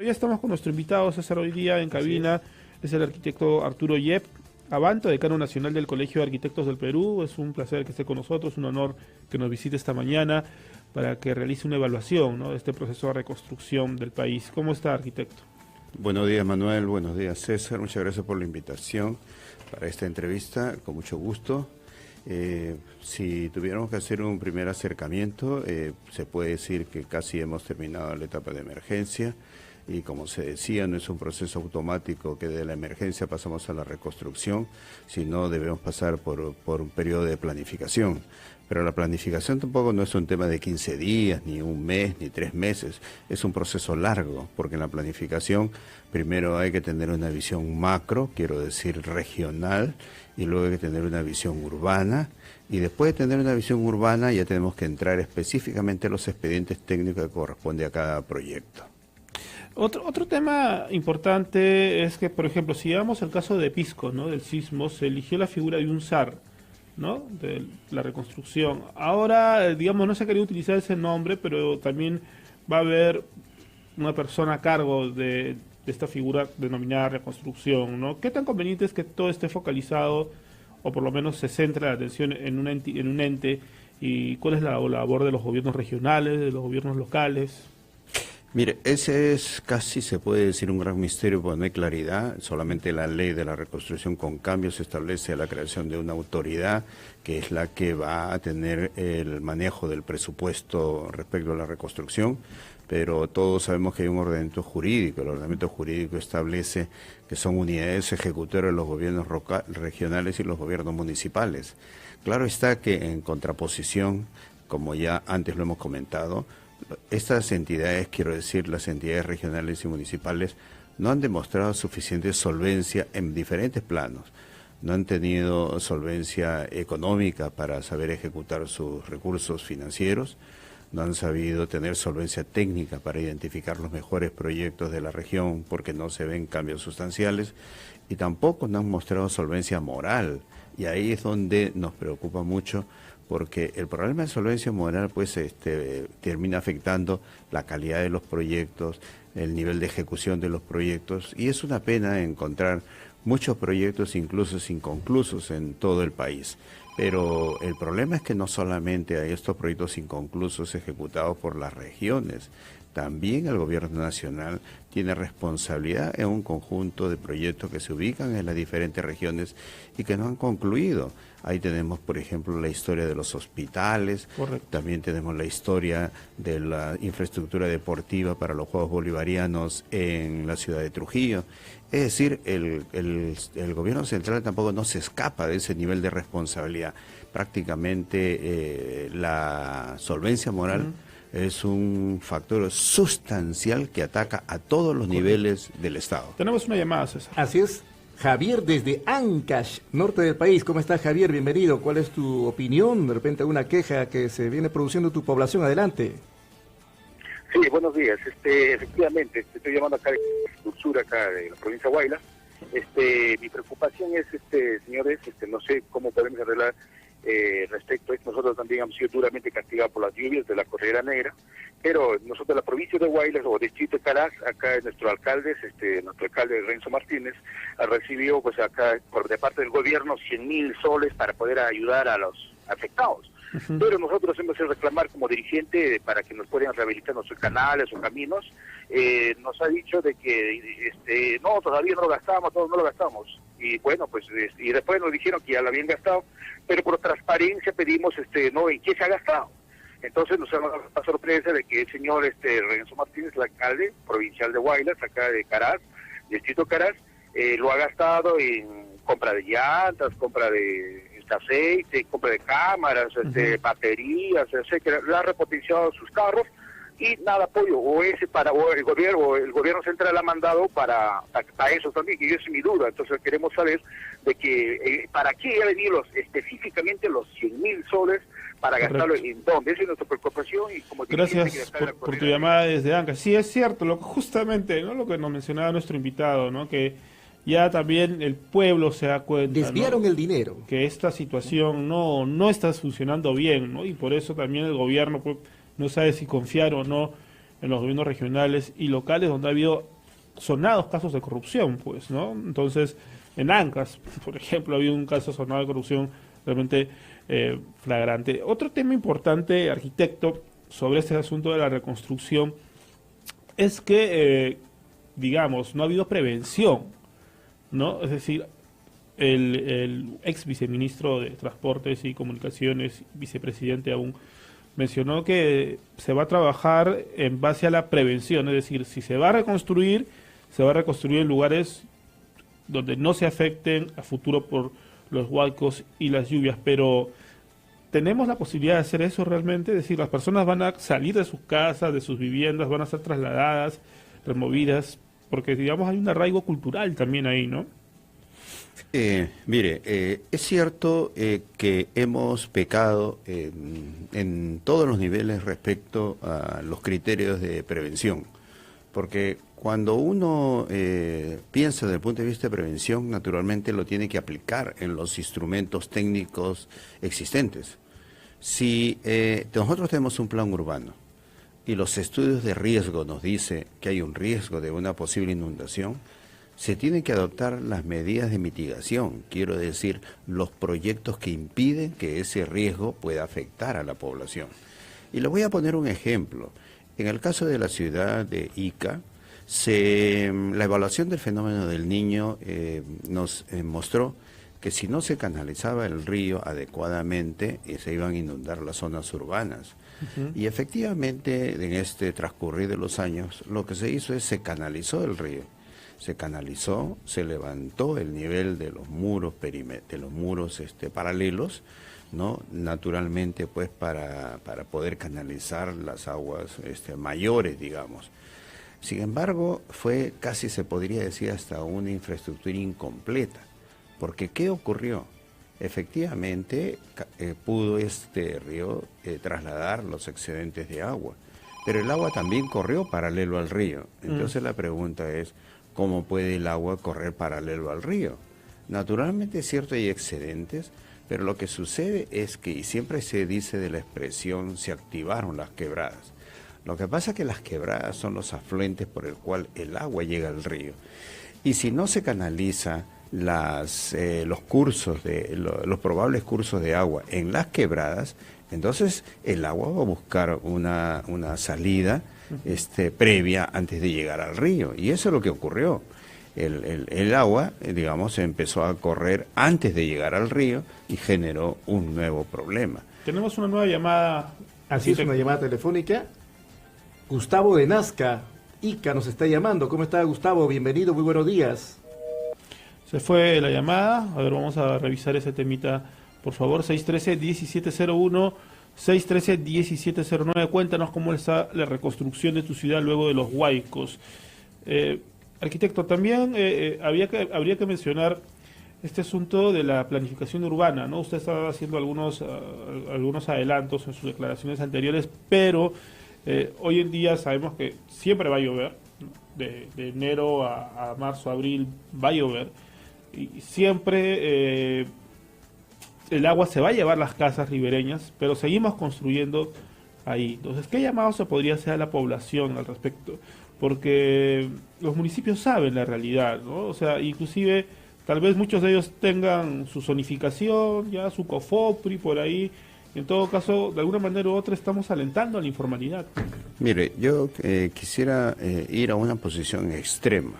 Ya estamos con nuestro invitado César hoy día en cabina, es el arquitecto Arturo Yep Abanto, decano nacional del Colegio de Arquitectos del Perú. Es un placer que esté con nosotros, un honor que nos visite esta mañana para que realice una evaluación, ¿no?, de este proceso de reconstrucción del país. ¿Cómo está, arquitecto? Buenos días, Manuel, buenos días, César, muchas gracias por la invitación para esta entrevista, con mucho gusto. Si tuviéramos que hacer un primer acercamiento, se puede decir que casi hemos terminado la etapa de emergencia y, como se decía, no es un proceso automático que de la emergencia pasamos a la reconstrucción, sino debemos pasar por un periodo de planificación. Pero la planificación tampoco no es un tema de 15 días, ni un mes, ni 3 meses. Es un proceso largo, porque en la planificación primero hay que tener una visión macro, quiero decir regional, y luego hay que tener una visión urbana. Y después de tener una visión urbana ya tenemos que entrar específicamente a los expedientes técnicos que corresponde a cada proyecto. Otro tema importante es que, por ejemplo, si llevamos el caso de Pisco, ¿no?, del sismo, se eligió la figura de un zar, ¿no?, de la reconstrucción. Ahora, digamos, no se ha querido utilizar ese nombre, pero también va a haber una persona a cargo de esta figura denominada reconstrucción, ¿no? ¿Qué tan conveniente es que todo esté focalizado, o por lo menos se centre la atención en un ente, y cuál es la labor de los gobiernos regionales, de los gobiernos locales? Mire, ese es casi, se puede decir, un gran misterio, porque no hay claridad. Solamente la ley de la reconstrucción con cambios establece la creación de una autoridad que es la que va a tener el manejo del presupuesto respecto a la reconstrucción, pero todos sabemos que hay un ordenamiento jurídico. El ordenamiento jurídico establece que son unidades ejecutoras de los gobiernos regionales y los gobiernos municipales. Claro está que en contraposición, como ya antes lo hemos comentado, estas entidades, quiero decir, las entidades regionales y municipales, no han demostrado suficiente solvencia en diferentes planos. No han tenido solvencia económica para saber ejecutar sus recursos financieros, no han sabido tener solvencia técnica para identificar los mejores proyectos de la región porque no se ven cambios sustanciales, y tampoco no han mostrado solvencia moral, y ahí es donde nos preocupa mucho, porque el problema de solvencia moral pues termina afectando la calidad de los proyectos, el nivel de ejecución de los proyectos, y es una pena encontrar muchos proyectos incluso inconclusos en todo el país. Pero el problema es que no solamente hay estos proyectos inconclusos ejecutados por las regiones, también el gobierno nacional tiene responsabilidad en un conjunto de proyectos que se ubican en las diferentes regiones y que no han concluido. Ahí tenemos, por ejemplo, la historia de los hospitales. Correcto. También tenemos la historia de la infraestructura deportiva para los Juegos Bolivarianos en la ciudad de Trujillo. Es decir, el gobierno central tampoco no se escapa de ese nivel de responsabilidad. Prácticamente la solvencia moral es un factor sustancial que ataca a todos los niveles del Estado. Tenemos una llamada, César. Así es. Javier desde Ancash, norte del país. ¿Cómo estás, Javier? Bienvenido. ¿Cuál es tu opinión? De repente alguna queja que se viene produciendo en tu población. Adelante. Sí, buenos días. Efectivamente, estoy llamando acá de Sur, acá de la provincia de Huaylas. Mi preocupación es, señores, no sé cómo podemos arreglar respecto a esto. Nosotros también hemos sido duramente castigados por las lluvias de la Cordillera Negra, pero nosotros de la provincia de Huaylas o distrito de Caraz, acá nuestro alcalde Renzo Martínez, recibió pues acá por de parte del gobierno 100.000 soles para poder ayudar a los afectados. Pero nosotros hemos de reclamar como dirigente para que nos puedan rehabilitar nuestros canales o caminos. Nos ha dicho de que no, todavía no lo gastamos, todos no lo gastamos. Y bueno, pues y después nos dijeron que ya lo habían gastado, pero por transparencia pedimos no en qué se ha gastado. Entonces nos ha dado la sorpresa de que el señor Renzo Martínez, el alcalde provincial de Huaylas, acá de Caraz, distrito Caraz, lo ha gastado en compra de llantas, compra de aceite, compra de cámaras, baterías, etcétera. Le ha repotenciado sus carros y nada apoyo, o el gobierno central ha mandado para eso también, que yo es mi duda. Entonces queremos saber de que para qué ha venido específicamente los 100.000 soles para gastarlo en dónde. Esa es nuestra preocupación. Y como gracias por tu llamada desde Ancash. Sí, es cierto, justamente, ¿no?, lo que nos mencionaba nuestro invitado, ¿no?, que ya también el pueblo se da cuenta, desviaron, ¿no?, el dinero, que esta situación no está funcionando bien, ¿no?, y por eso también el gobierno pues no sabe si confiar o no en los gobiernos regionales y locales, donde ha habido sonados casos de corrupción, pues, ¿no? Entonces, en Ancash, por ejemplo, había un caso sonado de corrupción realmente flagrante. Otro tema importante, arquitecto, sobre este asunto de la reconstrucción, es que, digamos, no ha habido prevención, ¿no? Es decir, el ex viceministro de Transportes y Comunicaciones, vicepresidente aún, mencionó que se va a trabajar en base a la prevención, es decir, si se va a reconstruir en lugares donde no se afecten a futuro por los huaicos y las lluvias, pero ¿tenemos la posibilidad de hacer eso realmente? Es decir, las personas van a salir de sus casas, de sus viviendas, van a ser trasladadas, removidas, porque digamos hay un arraigo cultural también ahí, ¿no? Mire, es cierto que hemos pecado en todos los niveles respecto a los criterios de prevención, porque cuando uno piensa desde el punto de vista de prevención, naturalmente lo tiene que aplicar en los instrumentos técnicos existentes. Si nosotros tenemos un plan urbano y los estudios de riesgo nos dicen que hay un riesgo de una posible inundación, se tienen que adoptar las medidas de mitigación, quiero decir, los proyectos que impiden que ese riesgo pueda afectar a la población. Y les voy a poner un ejemplo. En el caso de la ciudad de Ica, la evaluación del fenómeno del Niño nos mostró que si no se canalizaba el río adecuadamente, se iban a inundar las zonas urbanas. Y efectivamente, en este transcurrir de los años, lo que se hizo es se canalizó el río. Se canalizó, se levantó el nivel de los muros paralelos, ¿no? Naturalmente, pues, para poder canalizar las aguas mayores, digamos. Sin embargo, fue casi, se podría decir, hasta una infraestructura incompleta. Porque, ¿qué ocurrió? Efectivamente, pudo este río trasladar los excedentes de agua, pero el agua también corrió paralelo al río. Entonces la pregunta es, ¿cómo puede el agua correr paralelo al río? Naturalmente es cierto, hay excedentes, pero lo que sucede es que, y siempre se dice de la expresión, se activaron las quebradas. Lo que pasa es que las quebradas son los afluentes por el cual el agua llega al río. Y si no se canaliza los probables cursos de agua en las quebradas, entonces el agua va a buscar una salida previa antes de llegar al río. Y eso es lo que ocurrió. El agua, digamos, empezó a correr antes de llegar al río y generó un nuevo problema. Tenemos una nueva llamada. Así es, una llamada telefónica. Gustavo de Nazca, Ica, nos está llamando. ¿Cómo está, Gustavo? Bienvenido, muy buenos días. Se fue la llamada. A ver, vamos a revisar ese temita, por favor. 613-1701, 613-1709. Cuéntanos cómo está la reconstrucción de tu ciudad luego de los huaicos. Arquitecto, también habría que mencionar este asunto de la planificación urbana, ¿no? Usted estaba haciendo algunos adelantos en sus declaraciones anteriores, pero hoy en día sabemos que siempre va a llover, ¿no? De enero a marzo, abril va a llover, y siempre el agua se va a llevar las casas ribereñas, pero seguimos construyendo ahí. Entonces, ¿qué llamado se podría hacer a la población al respecto? Porque los municipios saben la realidad, ¿no? O sea, inclusive tal vez muchos de ellos tengan su zonificación, ya su COFOPRI por ahí. En todo caso, de alguna manera u otra estamos alentando a la informalidad. Mire, yo quisiera ir a una posición extrema.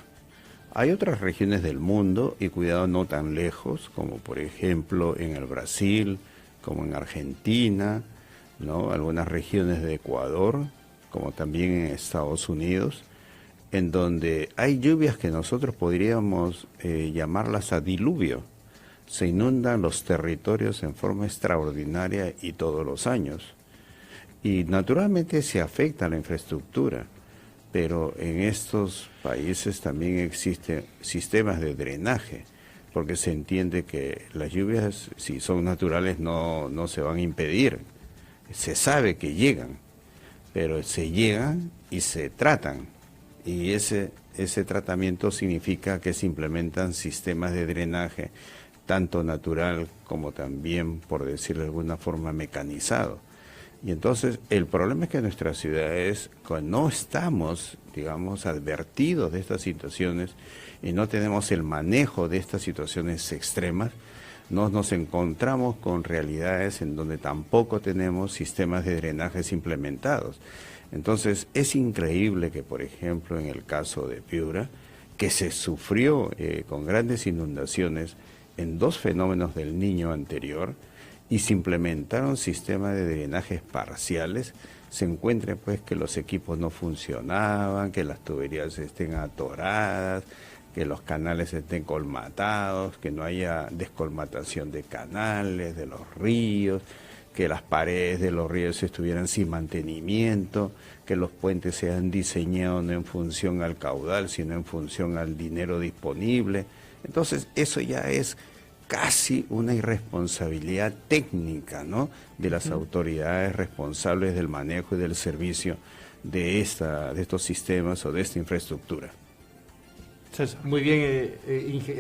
Hay otras regiones del mundo, y cuidado, no tan lejos, como por ejemplo en el Brasil, como en Argentina, ¿no? Algunas regiones de Ecuador, como también en Estados Unidos, en donde hay lluvias que nosotros podríamos llamarlas a diluvio. Se inundan los territorios en forma extraordinaria y todos los años. Y naturalmente se afecta la infraestructura, pero en estos países también existen sistemas de drenaje, porque se entiende que las lluvias, si son naturales, no se van a impedir. Se sabe que llegan, pero se llegan y se tratan. Y ese tratamiento significa que se implementan sistemas de drenaje, tanto natural como también, por decirlo de alguna forma, mecanizado. Y entonces el problema es que nuestra ciudad es que no estamos, digamos, advertidos de estas situaciones y no tenemos el manejo de estas situaciones extremas. Nos encontramos con realidades en donde tampoco tenemos sistemas de drenajes implementados. Entonces es increíble que, por ejemplo, en el caso de Piura, que se sufrió con grandes inundaciones en 2 fenómenos del Niño anterior, y se implementaron sistemas de drenajes parciales, se encuentre pues que los equipos no funcionaban, que las tuberías estén atoradas, que los canales estén colmatados, que no haya descolmatación de canales, de los ríos, que las paredes de los ríos estuvieran sin mantenimiento, que los puentes sean diseñados no en función al caudal, sino en función al dinero disponible. Entonces eso ya es casi una irresponsabilidad técnica, ¿no?, de las autoridades responsables del manejo y del servicio de estos sistemas o de esta infraestructura. César. Muy bien,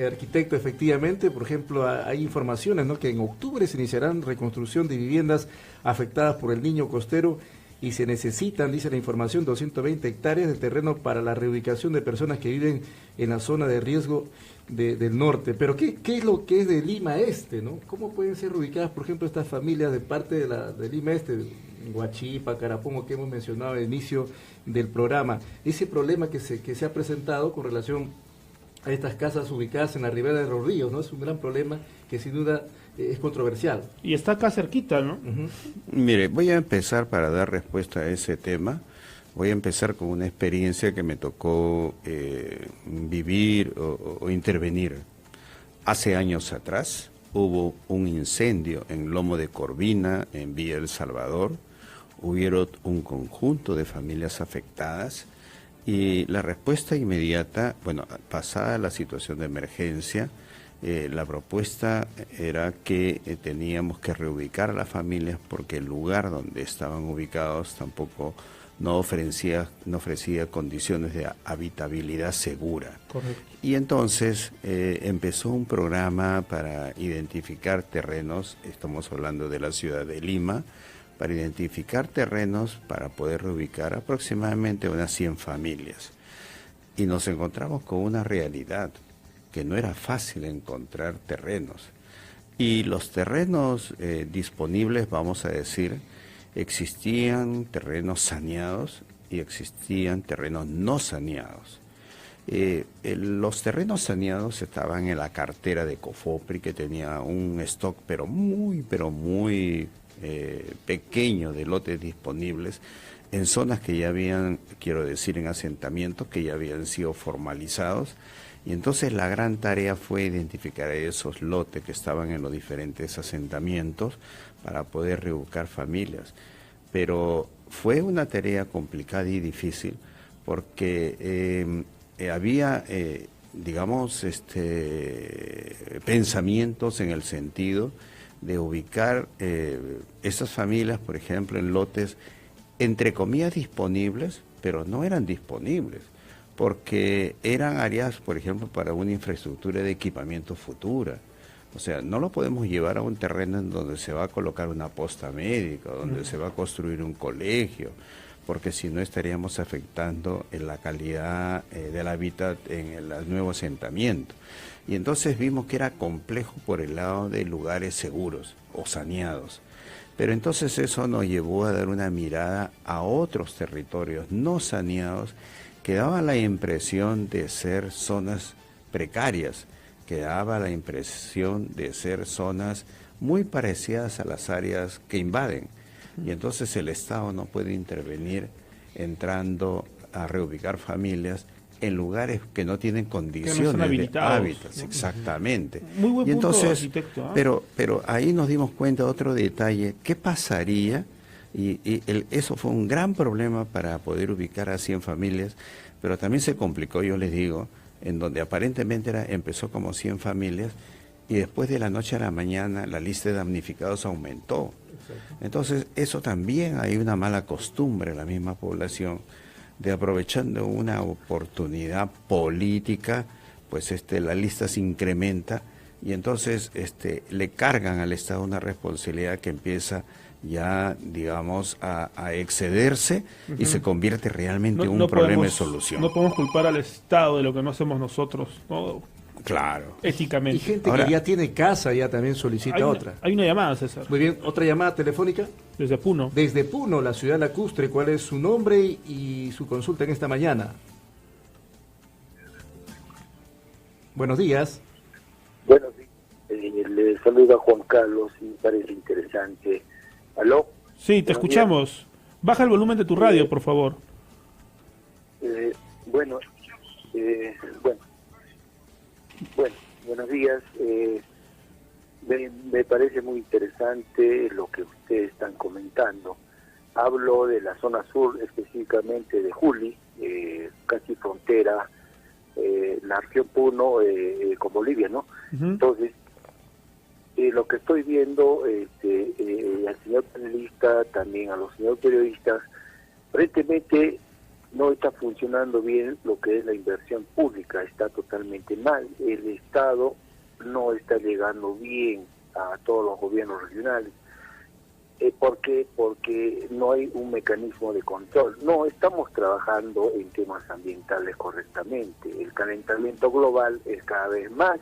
arquitecto, efectivamente, por ejemplo, hay informaciones, ¿no?, que en octubre se iniciarán reconstrucción de viviendas afectadas por el Niño costero y se necesitan, dice la información, 220 hectáreas de terreno para la reubicación de personas que viven en la zona de riesgo del norte. Pero ¿qué es lo que es de Lima Este, ¿no? ¿Cómo pueden ser reubicadas, por ejemplo, estas familias de parte de Lima Este, Huachipa, Carapongo, que hemos mencionado al inicio del programa? Ese problema que se ha presentado con relación a estas casas ubicadas en la ribera de los ríos, ¿no? Es un gran problema que sin duda es controversial. Y está acá cerquita, ¿no? Mire, voy a empezar para dar respuesta a ese tema. Voy a empezar con una experiencia que me tocó vivir o intervenir. Hace años atrás hubo un incendio en Lomo de Corvina, en Villa El Salvador. Hubieron un conjunto de familias afectadas y la respuesta inmediata, bueno, pasada la situación de emergencia, la propuesta era que teníamos que reubicar a las familias porque el lugar donde estaban ubicados tampoco no ofrecía condiciones de habitabilidad segura. Correcto. Y entonces empezó un programa para identificar terrenos, estamos hablando de la ciudad de Lima, para identificar terrenos para poder reubicar aproximadamente unas 100 familias. Y nos encontramos con una realidad, que no era fácil encontrar terrenos. Y los terrenos disponibles, vamos a decir, existían terrenos saneados y existían terrenos no saneados. Los terrenos saneados estaban en la cartera de Cofopri, que tenía un stock pero muy pequeño de lotes disponibles en zonas que ya habían, quiero decir, en asentamientos que ya habían sido formalizados. Y entonces la gran tarea fue identificar esos lotes que estaban en los diferentes asentamientos para poder reubicar familias. Pero fue una tarea complicada y difícil porque había, digamos, pensamientos en el sentido de ubicar esas familias, por ejemplo, en lotes, entre comillas, disponibles, pero no eran disponibles, porque eran áreas, por ejemplo, para una infraestructura de equipamiento futura. O sea, no lo podemos llevar a un terreno en donde se va a colocar una posta médica, donde se va a construir un colegio, porque si no estaríamos afectando en la calidad del hábitat en el nuevo asentamiento. Y entonces vimos que era complejo por el lado de lugares seguros o saneados. Pero entonces eso nos llevó a dar una mirada a otros territorios no saneados que daban la impresión de ser zonas precarias, que daba la impresión de ser zonas muy parecidas a las áreas que invaden. Y entonces el Estado no puede intervenir entrando a reubicar familias en lugares que no tienen condiciones de hábitat. Exactamente. Muy buen y entonces, punto, arquitecto, ¿eh? Pero ahí nos dimos cuenta de otro detalle. ¿Qué pasaría? Eso fue un gran problema para poder ubicar a 100 familias, pero también se complicó, yo les digo, en donde aparentemente empezó como 100 familias y después de la noche a la mañana la lista de damnificados aumentó. Exacto. Entonces eso también hay una mala costumbre en la misma población de, aprovechando una oportunidad política, pues la lista se incrementa y entonces le cargan al Estado una responsabilidad que empieza ya, digamos, a excederse y se convierte realmente en un problema de solución. No podemos culpar al Estado de lo que no hacemos nosotros, ¿no? Claro. Éticamente. Y gente Ahora, que ya tiene casa ya también solicita otra. Hay una llamada, César. Muy bien, otra llamada telefónica. Desde Puno. Desde Puno, la ciudad lacustre, ¿cuál es su nombre y su consulta en esta mañana? Buenos días. Bueno, le saluda Juan Carlos y me parece interesante. ¿Aló? Sí, te escuchamos. Baja el volumen de tu radio, por favor. Bueno, buenos días. Me parece muy interesante lo que ustedes están comentando. Hablo de la zona sur, específicamente de Juli, casi frontera, la región Puno con Bolivia, ¿no? Entonces, lo que estoy viendo, al señor panelista, también a los señores periodistas, aparentemente no está funcionando bien lo que es la inversión pública, está totalmente mal. El Estado no está llegando bien a todos los gobiernos regionales. ¿Por qué? Porque no hay un mecanismo de control. No estamos trabajando en temas ambientales correctamente. El calentamiento global es cada vez más.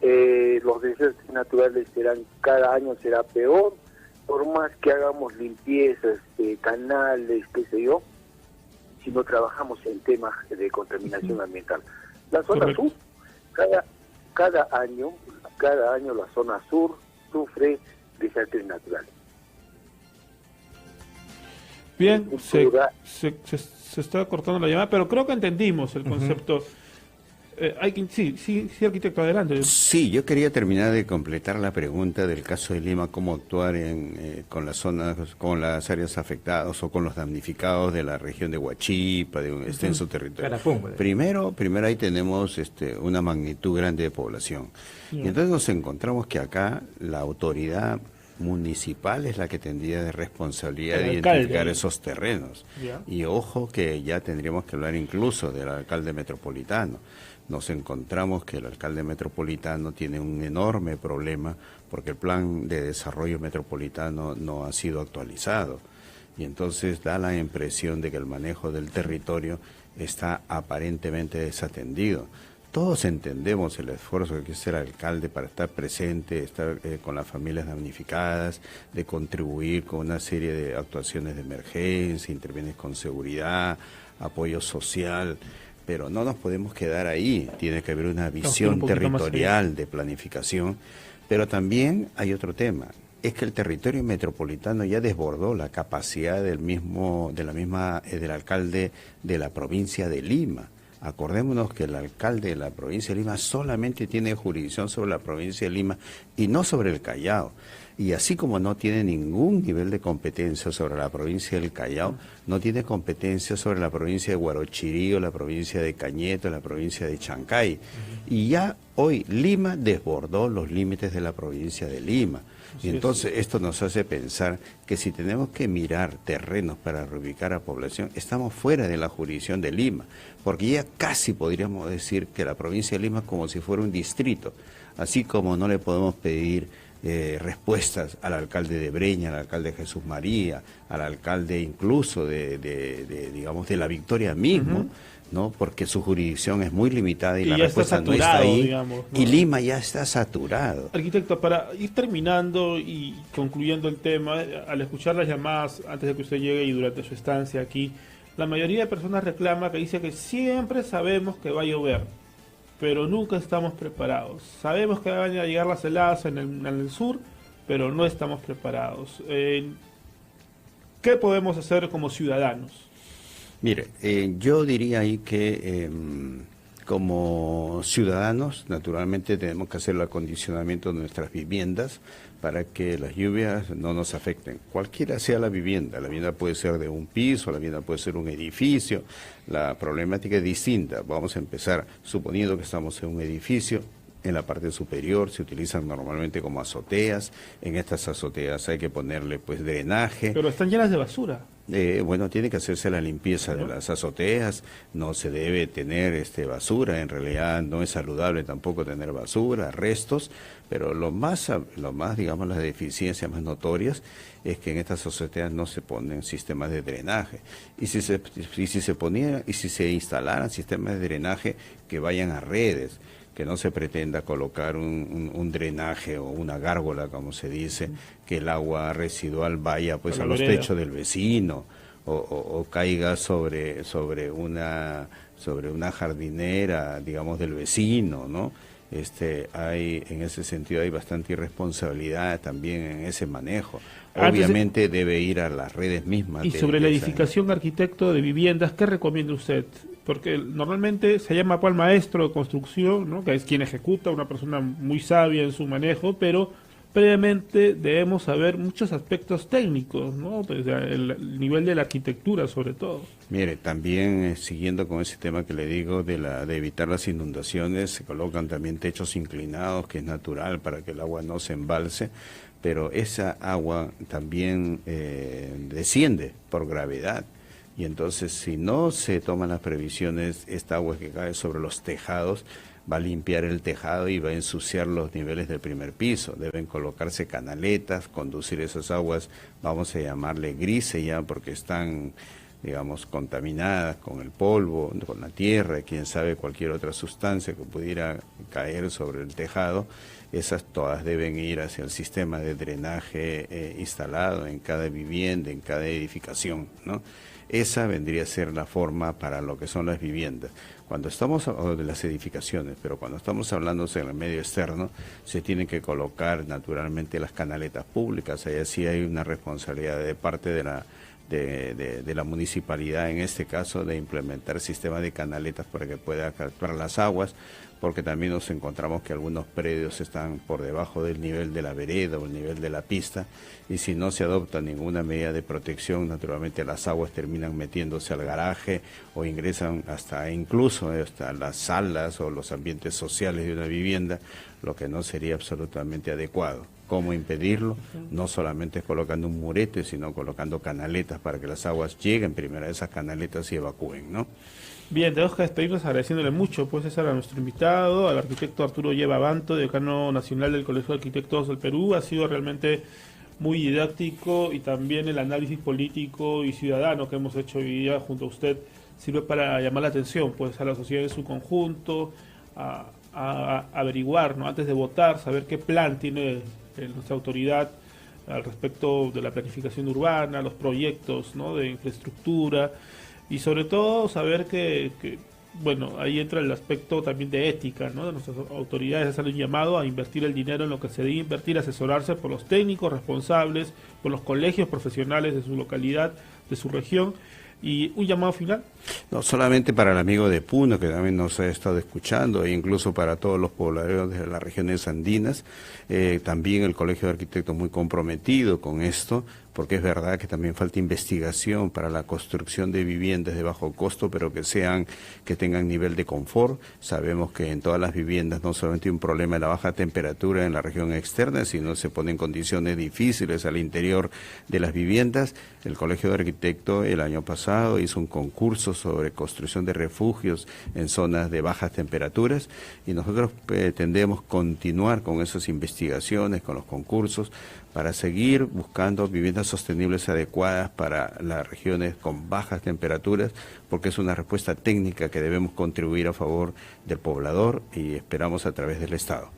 Los desastres naturales cada año será peor, por más que hagamos limpiezas, canales, qué sé yo, si no trabajamos en temas de contaminación ambiental. La zona sur, cada año la zona sur sufre desastres naturales. Bien, se está cortando la llamada, pero creo que entendimos el concepto. Sí, arquitecto, adelante. Sí, yo quería terminar de completar la pregunta del caso de Lima, cómo actuar con las zonas, con las áreas afectadas o con los damnificados de la región de Huachipa, de un extenso territorio. Primero ahí tenemos una magnitud grande de población. Y entonces nos encontramos que acá la autoridad municipal es la que tendría de responsabilidad de identificar esos terrenos. Y ojo que ya tendríamos que hablar incluso del alcalde metropolitano. Nos encontramos que el alcalde metropolitano tiene un enorme problema porque el plan de desarrollo metropolitano no ha sido actualizado. Y entonces da la impresión de que el manejo del territorio está aparentemente desatendido. Todos entendemos el esfuerzo que hace el alcalde para estar presente, estar con las familias damnificadas, de contribuir con una serie de actuaciones de emergencia, interviene con seguridad, apoyo social, pero no nos podemos quedar ahí. Tiene que haber una visión territorial de planificación, pero también hay otro tema. Es que el territorio metropolitano ya desbordó la capacidad del alcalde de la provincia de Lima. Acordémonos que el alcalde de la provincia de Lima solamente tiene jurisdicción sobre la provincia de Lima y no sobre el Callao. Y así como no tiene ningún nivel de competencia sobre la provincia del Callao, no tiene competencia sobre la provincia de Huarochirí, la provincia de Cañete, la provincia de Chancay. Y ya hoy Lima desbordó los límites de la provincia de Lima. Y entonces esto nos hace pensar que si tenemos que mirar terrenos para reubicar a población, estamos fuera de la jurisdicción de Lima, porque ya casi podríamos decir que la provincia de Lima es como si fuera un distrito, así como no le podemos pedir respuestas al alcalde de Breña, al alcalde de Jesús María, al alcalde incluso digamos, de La Victoria mismo, ¿no? Porque su jurisdicción es muy limitada y la respuesta no está ahí, digamos, ¿no? Y Lima ya está saturado. Arquitecto, para ir terminando y concluyendo el tema, al escuchar las llamadas antes de que usted llegue y durante su estancia aquí, la mayoría de personas reclama que dice que siempre sabemos que va a llover, pero nunca estamos preparados. Sabemos que van a llegar las heladas en el sur, pero no estamos preparados. ¿Qué podemos hacer como ciudadanos? Mire, yo diría ahí que como ciudadanos, naturalmente tenemos que hacer el acondicionamiento de nuestras viviendas para que las lluvias no nos afecten. Cualquiera sea la vivienda puede ser de un piso, la vivienda puede ser un edificio, la problemática es distinta. Vamos a empezar suponiendo que estamos en un edificio. En la parte superior se utilizan normalmente como azoteas. En estas azoteas hay que ponerle pues drenaje. Pero están llenas de basura. Bueno, tiene que hacerse la limpieza de las azoteas, no se debe tener basura, en realidad no es saludable tampoco tener basura, restos, pero lo más, digamos, las deficiencias más notorias es que en estas azoteas no se ponen sistemas de drenaje. Y si se instalaran sistemas de drenaje que vayan a redes, que no se pretenda colocar un drenaje o una gárgola, como se dice, que el agua residual vaya pues a los techos del vecino o caiga sobre una jardinera, digamos, del vecino, ¿no? En ese sentido hay bastante irresponsabilidad también en ese manejo. Obviamente debe ir a las redes mismas. Y sobre la edificación, arquitecto, de viviendas, ¿qué recomienda usted? Porque normalmente se llama al maestro de construcción, ¿no?, que es quien ejecuta, una persona muy sabia en su manejo, pero previamente debemos saber muchos aspectos técnicos, ¿no? Pues el nivel de la arquitectura, sobre todo. Mire, también siguiendo con ese tema que le digo de evitar las inundaciones, se colocan también techos inclinados, que es natural para que el agua no se embalse, pero esa agua también desciende por gravedad. Y entonces, si no se toman las previsiones, esta agua que cae sobre los tejados va a limpiar el tejado y va a ensuciar los niveles del primer piso. Deben colocarse canaletas, conducir esas aguas, vamos a llamarle grises ya, porque están, digamos, contaminadas con el polvo, con la tierra, quién sabe, cualquier otra sustancia que pudiera caer sobre el tejado. Esas todas deben ir hacia el sistema de drenaje instalado en cada vivienda, en cada edificación, ¿no? Esa vendría a ser la forma para lo que son las viviendas. Cuando estamos hablando de las edificaciones, pero cuando estamos hablando en el medio externo, se tienen que colocar naturalmente las canaletas públicas. Ahí sí hay una responsabilidad de parte de la municipalidad, en este caso, de implementar sistemas de canaletas para que pueda captar las aguas, porque también nos encontramos que algunos predios están por debajo del nivel de la vereda o el nivel de la pista, y si no se adopta ninguna medida de protección, naturalmente las aguas terminan metiéndose al garaje o ingresan incluso hasta las salas o los ambientes sociales de una vivienda, lo que no sería absolutamente adecuado. ¿Cómo impedirlo? No solamente colocando un murete, sino colocando canaletas para que las aguas lleguen primero a esas canaletas y evacúen, ¿no? Bien, tenemos que despedirnos agradeciéndole mucho, pues, César, a nuestro invitado, al arquitecto Arturo Lleva Abanto, decano nacional del Colegio de Arquitectos del Perú. Ha sido realmente muy didáctico, y también el análisis político y ciudadano que hemos hecho hoy día junto a usted sirve para llamar la atención, pues, a la sociedad en su conjunto, a averiguar, ¿no?, antes de votar, saber qué plan tiene nuestra autoridad al respecto de la planificación urbana, los proyectos, ¿no?, de infraestructura, y sobre todo saber que bueno, ahí entra el aspecto también de ética, ¿no?, de nuestras autoridades, hacer un llamado a invertir el dinero en lo que se debe invertir, asesorarse por los técnicos responsables, por los colegios profesionales de su localidad, de su región. Y un llamado final. No solamente para el amigo de Puno, que también nos ha estado escuchando, e incluso para todos los pobladores de las regiones andinas, también el Colegio de Arquitectos muy comprometido con esto, porque es verdad que también falta investigación para la construcción de viviendas de bajo costo, pero que tengan nivel de confort. Sabemos que en todas las viviendas no solamente hay un problema de la baja temperatura en la región externa, sino se ponen condiciones difíciles al interior de las viviendas. El Colegio de Arquitectos el año pasado hizo un concurso sobre construcción de refugios en zonas de bajas temperaturas, y nosotros pretendemos continuar con esas investigaciones, con los concursos, para seguir buscando viviendas sostenibles adecuadas para las regiones con bajas temperaturas, porque es una respuesta técnica que debemos contribuir a favor del poblador, y esperamos a través del Estado.